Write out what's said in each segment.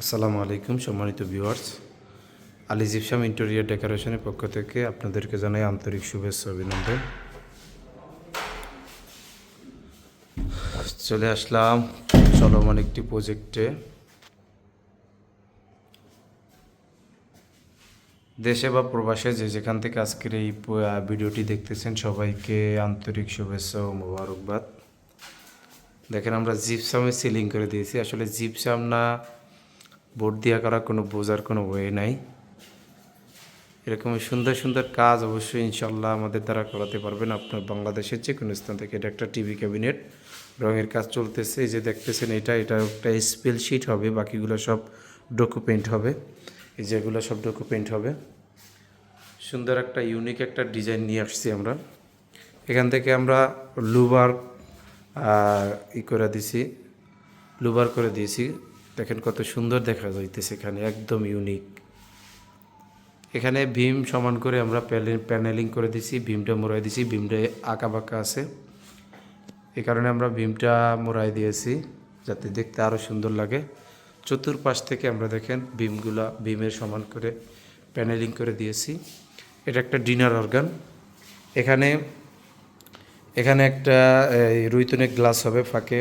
আসসালামু আলাইকুম সম্মানিত ভিউয়ার্স, আলী জিপসাম ইন্টেরিয়র ডেকোরেশনের পক্ষ থেকে আপনাদেরকে জানাই আন্তরিক শুভেচ্ছা অভিনন্দন। চলে আসলাম চলমান একটি প্রজেক্টে। দেশে বা প্রবাসে যে যেখান থেকে আজকের এই ভিডিওটি দেখতেছেন সবাইকে আন্তরিক শুভেচ্ছা ও মোবারকবাদ। দেখেন, আমরা জিপসামে সিলিং করে দিয়েছি। আসলে জিপসাম না বোর্ড দিয়া করা কোনো বোঝার কোনো ওয়ে নাই। এরকম সুন্দর সুন্দর কাজ অবশ্যই ইনশাল্লাহ আমাদের দ্বারা করাতে পারবেন আপনার বাংলাদেশের যে কোনো স্থান থেকে। এটা একটা টিভি ক্যাবিনেট, রঙের কাজ চলতেছে। এই যে দেখতেছেন, এটা একটা স্পেল শিট হবে, বাকিগুলো সব ডকুমেন্ট হবে। এই যেগুলো সব ডকুমেন্ট হবে। সুন্দর একটা ইউনিক একটা ডিজাইন নিয়ে আসছি আমরা। এখান থেকে আমরা লুবার লুবার করে দিয়েছি। দেখেন কত সুন্দর দেখা যাইতেছে, এখানে একদম ইউনিক। এখানে ভীম সমান করে আমরা প্যানেলিং করে দিছি, ভীমটা মোড়াই দিছি। ভীমটা আঁকা বাঁকা আছে, এই কারণে আমরা ভীমটা মোড়াই দিয়েছি যাতে দেখতে আরও সুন্দর লাগে। চতুর্পাশ থেকে আমরা দেখেন ভীমের সমান করে প্যানেলিং করে দিয়েছি। এটা একটা ডিনার অর্গান। এখানে একটা রুইতনের গ্লাস হবে ফাঁকে,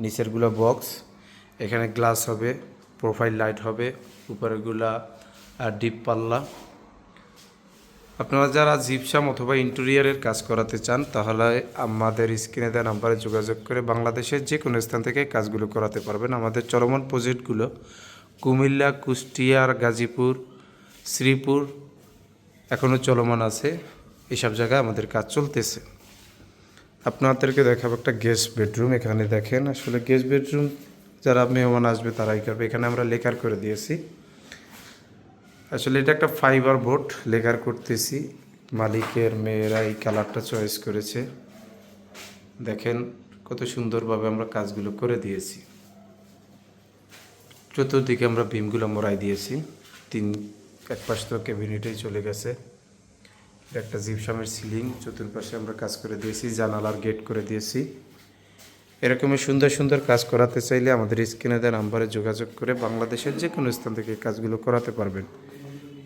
নিচেরগুলো বক্স। এখানে গ্লাস হবে, প্রোফাইল লাইট হবে, উপরেরগুলা ডিপ পাল্লা। আপনারা যারা জিপসাম অথবা ইন্টেরিয়রের কাজ করাতে চান তাহলে আমাদের স্ক্রিনে দেওয়া নাম্বারে যোগাযোগ করে বাংলাদেশের যে কোনো স্থান থেকে কাজগুলো করাতে পারবেন। আমাদের চলমান প্রজেক্টগুলো কুমিল্লা, কুষ্টিয়া, গাজীপুর, শ্রীপুর এখনও চলমান আছে। এইসব জায়গায় আমাদের কাজ চলতেছে। আপনাদেরকে দেখাবো একটা গেস্ট বেডরুম। এখানে দেখেন, আসলে গেস্ট বেডরুম যারা মেহমান আসবে তারাই করবে। এখানে আমরা লেকার করে দিয়েছি। আসলে এটা একটা ফাইবার বোর্ড লেকার করতেছি। মালিকের মেয়েরা এই কালারটা চয়েস করেছে। দেখেন কত সুন্দরভাবে আমরা কাজগুলো করে দিয়েছি। চতুর্দিকে আমরা ভীমগুলো মোড়াই দিয়েছি। এক পাশ তো ক্যাবিনেটেই চলে গেছে। এটা একটা জিপসামের সিলিং, চতুর্পাশে আমরা কাজ করে দিয়েছি, জানালার গেট করে দিয়েছি। এরকমই সুন্দর সুন্দর কাজ করাতে চাইলে আমাদের স্ক্রিনে দেওয়া নাম্বারে যোগাযোগ করে বাংলাদেশের যে কোনো স্থান থেকে কাজগুলো করাতে পারবেন।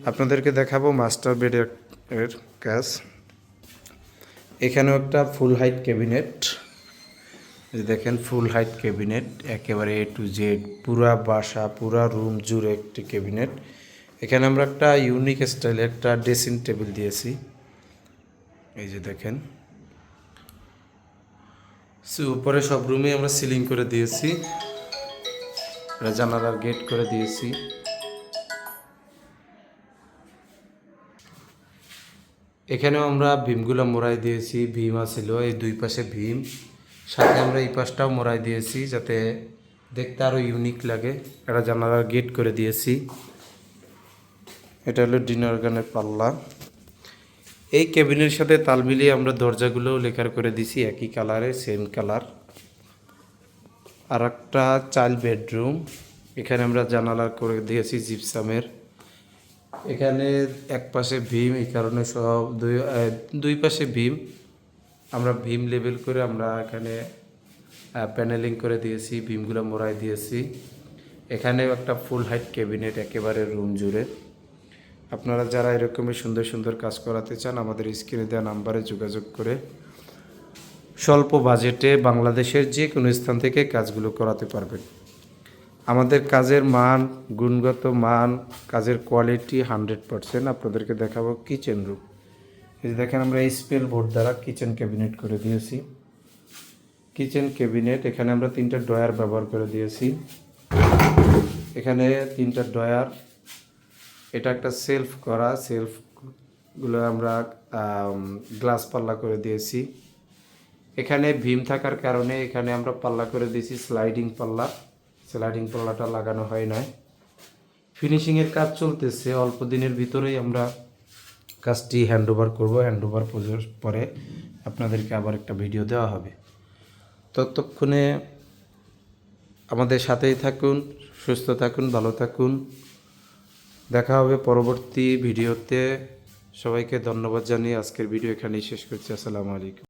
আপনাদেরকে দেখাবো মাস্টার বেডের কাজ। এখানেও একটা ফুল হাইট ক্যাবিনেট। দেখেন, ফুল হাইট ক্যাবিনেট, একেবারে A to Z, পুরা বাসা পুরা রুম জুড়ে একটি ক্যাবিনেট। এখানে আমরা একটা ইউনিক স্টাইলের একটা ড্রেসিং টেবিল দিয়েছি। এই যে দেখেন, উপরে সব রুমে আমরা সিলিং করে দিয়েছি, জানালার গেট করে দিয়েছি। এখানেও আমরা ভীমগুলো মোড়াই দিয়েছি। ভীম আছিল এই দুই পাশে ভীম, সাথে আমরা এই পাশটাও মোড়াই দিয়েছি যাতে দেখতে আরও ইউনিক লাগে। একটা জানালার গেট করে দিয়েছি। এটা হলো ডিনার অর্গানের পাল্লা। এই কেবিনের সাথে তাল মিলিয়ে আমরা দরজাগুলোও লেকার করে দিছি একই কালারে, সেম কালার। আর একটা চাইল্ড বেডরুম, এখানে আমরা জানালার করে দিয়েছি জিপসামের। এখানে এক পাশে ভীম, এই কারণে সব দুই পাশে ভীম। আমরা ভীম লেবেল করে আমরা এখানে প্যানেলিং করে দিয়েছি, ভীমগুলো মোড়াই দিয়েছি। এখানেও একটা ফুল হাইট ক্যাবিনেট একেবারে রুম জুড়ে। আপনারা যারা এরকমই সুন্দর সুন্দর কাজ করাতে চান আমাদের স্ক্রিনে দেওয়া নাম্বারে যোগাযোগ করে স্বল্প বাজেটে বাংলাদেশের যে কোনো স্থান থেকে কাজগুলো করাতে পারবেন। আমাদের কাজের মান, গুণগত মান, কাজের কোয়ালিটি 100%। আপনাদেরকে দেখাবো কিচেন রুম। এই দেখেন, আমরা স্পেল বোর্ড দ্বারা কিচেন ক্যাবিনেট করে দিয়েছি। কিচেন ক্যাবিনেট, এখানে আমরা 3টা ড্রয়ার ব্যবহার করে দিয়েছি। এখানে 3টা ড্রয়ার। এটা একটা সেলফ করা, সেলফগুলো আমরা গ্লাস পাল্লা করে দিয়েছি। এখানে ভীম থাকার কারণে এখানে আমরা পাল্লা করে দিয়েছি স্লাইডিং পাল্লা। স্লাইডিং পাল্লাটা লাগানো হয় না। ফিনিশিংয়ের কাজ চলতেছে, অল্প দিনের ভিতরেই আমরা কাজটি হ্যান্ডওভার করব। হ্যান্ডওভার পরে আপনাদেরকে আবার একটা ভিডিও দেওয়া হবে। ততক্ষণে আমাদের সাথেই থাকুন, সুস্থ থাকুন, ভালো থাকুন। দেখা হবে পরবর্তী ভিডিওতে। সবাইকে ধন্যবাদ জানিয়ে আজকের ভিডিও এখানেই শেষ করছি। আসসালামু আলাইকুম।